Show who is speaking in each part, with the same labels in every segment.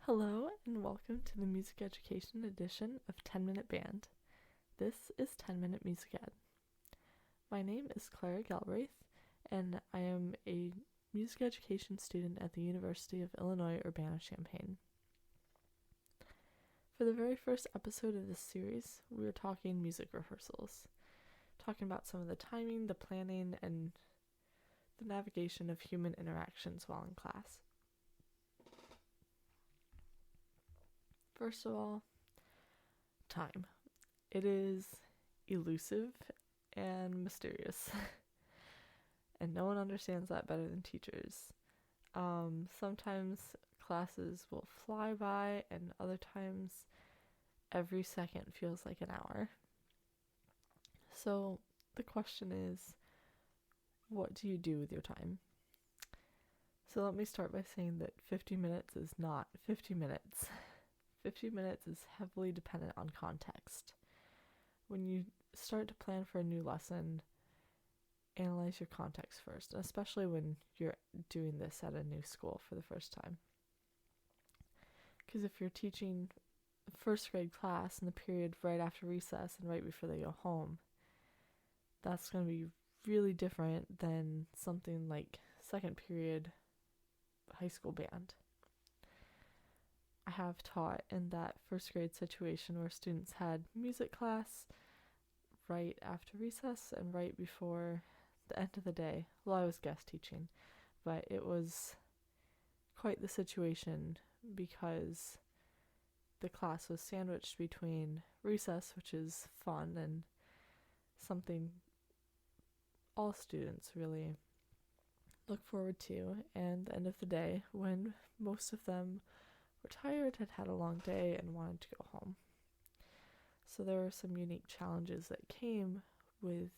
Speaker 1: Hello and welcome to the music education edition of 10 Minute Band. This is 10 Minute Music Ed. My name is Clara Galbraith and I am a music education student at the University of Illinois Urbana-Champaign. For the very first episode of this series, we were talking music rehearsals, talking about some of the timing, the planning, and the navigation of human interactions while in class. First of all, time. It is elusive and mysterious, and no one understands that better than teachers. Sometimes classes will fly by, and other times every second feels like an hour. So the question is, what do you do with your time? So let me start by saying that 50 minutes is not 50 minutes. 50 minutes is heavily dependent on context. When you start to plan for a new lesson, analyze your context first, especially when you're doing this at a new school for the first time. Because if you're teaching first grade class in the period right after recess and right before they go home, that's going to be really different than something like second period high school band. I have taught in that first grade situation where students had music class right after recess and right before the end of the day. Well, I was guest teaching, but it was quite the situation because the class was sandwiched between recess, which is fun and something all students really look forward to, and the end of the day when most of them were tired, had had a long day, and wanted to go home. So there were some unique challenges that came with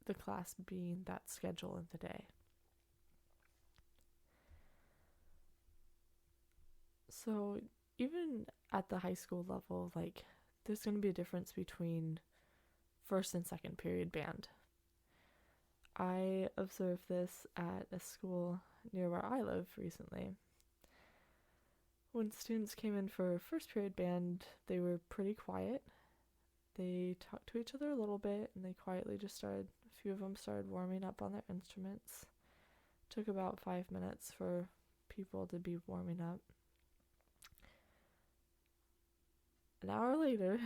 Speaker 1: the class being that schedule in the day. So even at the high school level, there's going to be a difference between first and second period band. I observed this at a school near where I live recently. When students came in for first period band, they were pretty quiet. They talked to each other a little bit, and they quietly a few of them started warming up on their instruments. It took about 5 minutes for people to be warming up. An hour later,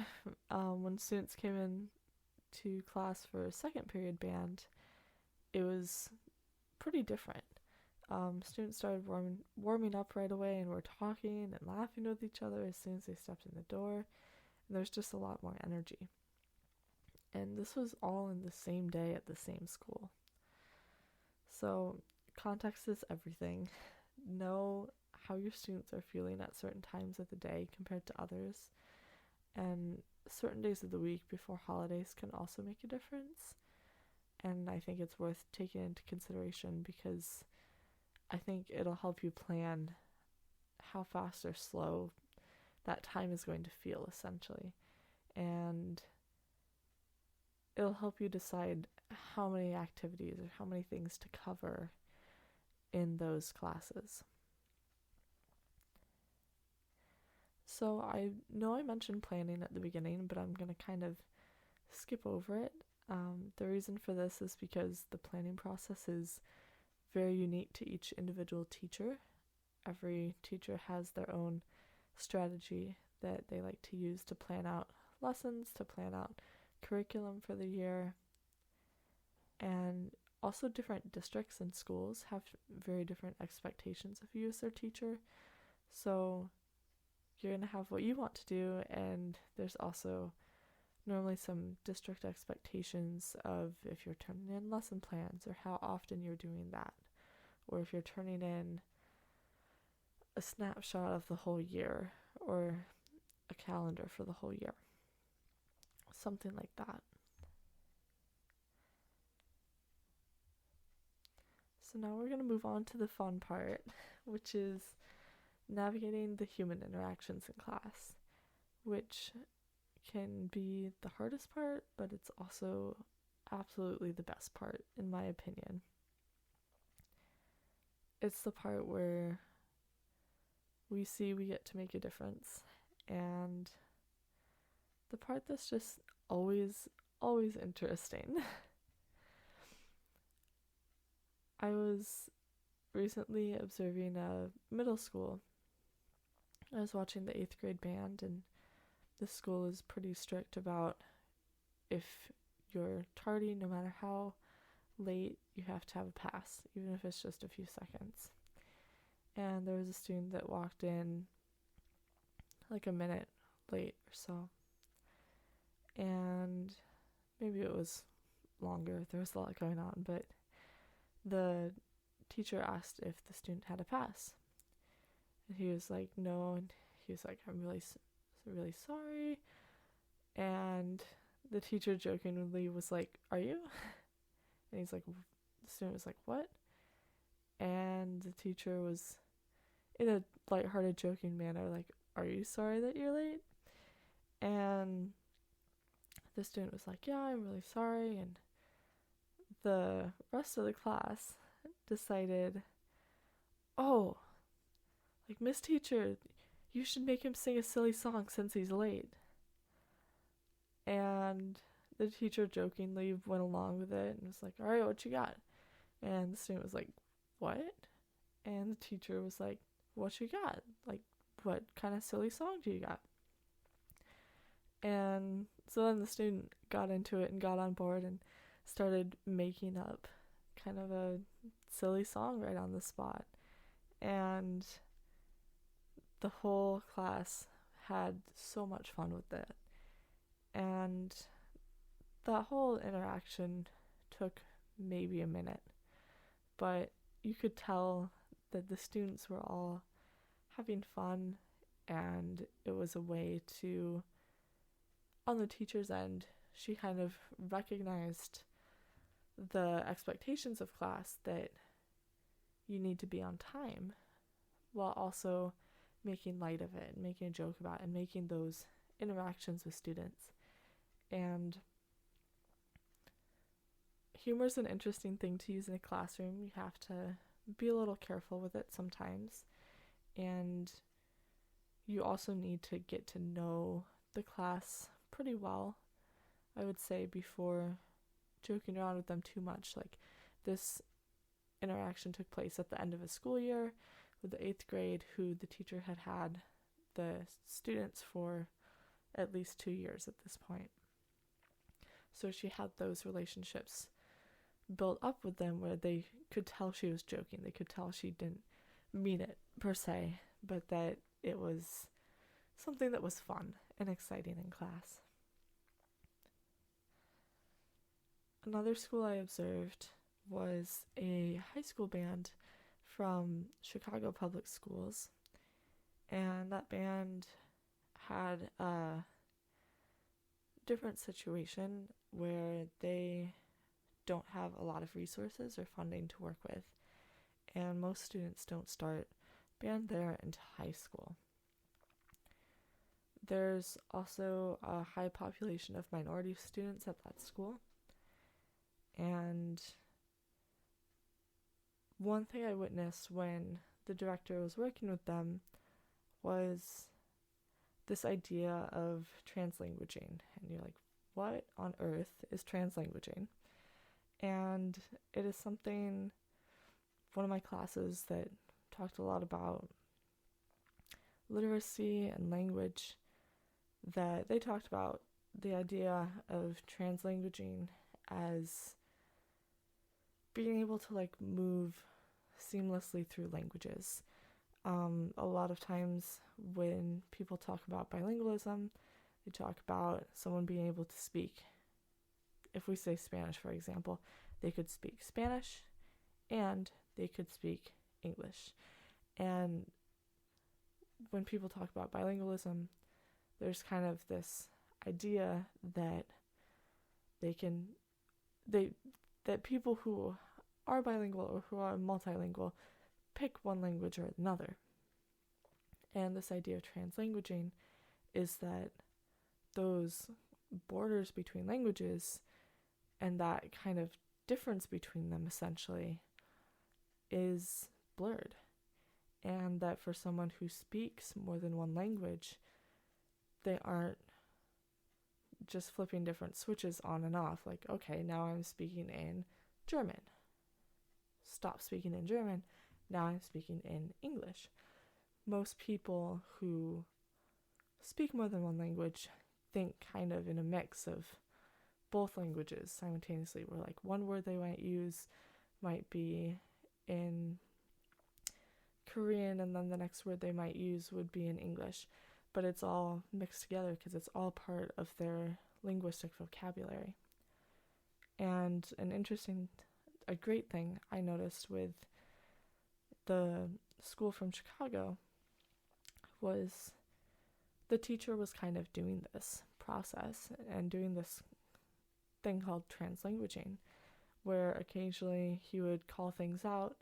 Speaker 1: when students came in to class for second period band, it was pretty different. Students started warming up right away and were talking and laughing with each other as soon as they stepped in the door. And there was just a lot more energy. And this was all in the same day at the same school. So context is everything. Know how your students are feeling at certain times of the day compared to others. And certain days of the week before holidays can also make a difference. And I think it's worth taking into consideration because I think it'll help you plan how fast or slow that time is going to feel, essentially. And it'll help you decide how many activities or how many things to cover in those classes. So I know I mentioned planning at the beginning, but I'm going to kind of skip over it. The reason for this is because the planning process is very unique to each individual teacher. Every teacher has their own strategy that they like to use to plan out lessons, to plan out curriculum for the year. And also different districts and schools have very different expectations of you as their teacher. So you're going to have what you want to do, and there's also normally some district expectations of if you're turning in lesson plans or how often you're doing that, or if you're turning in a snapshot of the whole year or a calendar for the whole year, something like that. So now we're going to move on to the fun part, which is navigating the human interactions in class, which can be the hardest part, but it's also absolutely the best part, in my opinion. It's the part where we we see we get to make a difference. And the part that's just always interesting. I was recently observing a middle school. I was watching the 8th grade band, and the school is pretty strict about if you're tardy, no matter how late, you have to have a pass, even if it's just a few seconds. And there was a student that walked in like a minute late or so. And maybe it was longer, there was a lot going on, but the teacher asked if the student had a pass. And he was like, no, and he was like, I'm really sorry. And the teacher jokingly was like, are you? And he's like, the student was like, what? And the teacher was, in a lighthearted, joking manner, like, are you sorry that you're late? And the student was like, yeah, I'm really sorry. And the rest of the class decided, oh, like, Miss Teacher, you should make him sing a silly song since he's late. And the teacher jokingly went along with it and was like, all right, what you got? And the student was like, what? And the teacher was like, what you got? Like, what kind of silly song do you got? And so then the student got into it and got on board and started making up kind of a silly song right on the spot. And the whole class had so much fun with it. And that whole interaction took maybe a minute, but you could tell that the students were all having fun, and it was a way to, on the teacher's end, she kind of recognized the expectations of class that you need to be on time, while also making light of it and making a joke about it and making those interactions with students. And humor is an interesting thing to use in a classroom. You have to be a little careful with it sometimes. And you also need to get to know the class pretty well, I would say, before joking around with them too much. Like, this interaction took place at the end of a school year with the 8th grade, who the teacher had the students for at least 2 years at this point. So she had those relationships built up with them where they could tell she was joking. They could tell she didn't mean it per se, but that it was something that was fun and exciting in class. Another school I observed was a high school band from Chicago Public Schools, and that band had a different situation where they don't have a lot of resources or funding to work with, and most students don't start band there into high school. There's also a high population of minority students at that school, and one thing I witnessed when the director was working with them was this idea of translanguaging. And you're like, what on earth is translanguaging? And it is something, one of my classes that talked a lot about literacy and language, that they talked about the idea of translanguaging as being able to like move seamlessly through languages. A lot of times when people talk about bilingualism, they talk about someone being able to speak. If we say Spanish, for example, they could speak Spanish and they could speak English. And when people talk about bilingualism, there's kind of this idea that that people who are bilingual or who are multilingual pick one language or another. And this idea of translanguaging is that those borders between languages and that kind of difference between them essentially is blurred. and that for someone who speaks more than one language, they aren't just flipping different switches on and off, like, okay, now I'm speaking in German. Stop speaking in German. Now I'm speaking in English. Most people who speak more than one language think kind of in a mix of both languages simultaneously, where like one word they might use might be in Korean and then the next word they might use would be in English, but it's all mixed together because it's all part of their linguistic vocabulary. And a great thing I noticed with the school from Chicago was the teacher was kind of doing this process and doing this thing called translanguaging, where occasionally he would call things out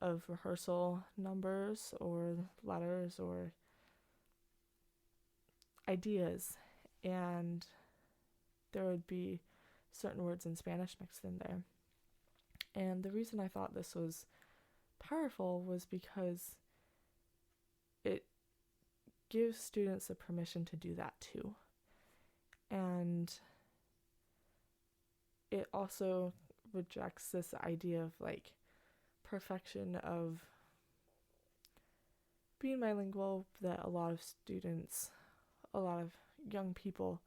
Speaker 1: of rehearsal numbers or letters or ideas, and there would be certain words in Spanish mixed in there. And the reason I thought this was powerful was because it gives students the permission to do that too. And it also rejects this idea of like perfection of being bilingual that a lot of students, a lot of young people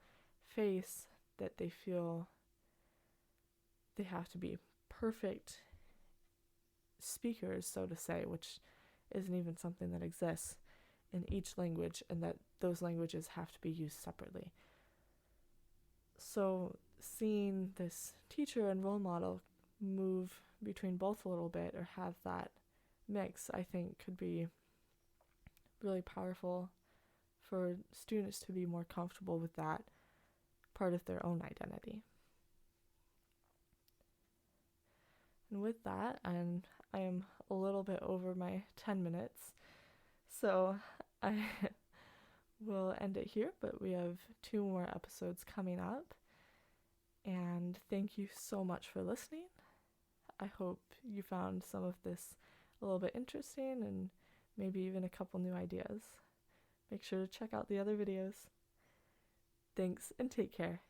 Speaker 1: face, that they feel they have to be perfect speakers, so to say, which isn't even something that exists in each language, and that those languages have to be used separately. So seeing this teacher and role model move between both a little bit or have that mix, I think could be really powerful for students to be more comfortable with that part of their own identity. And with that, I am a little bit over my 10 minutes, so I will end it here, but we have 2 more episodes coming up. And thank you so much for listening. I hope you found some of this a little bit interesting and maybe even a couple new ideas. Make sure to check out the other videos. Thanks and take care.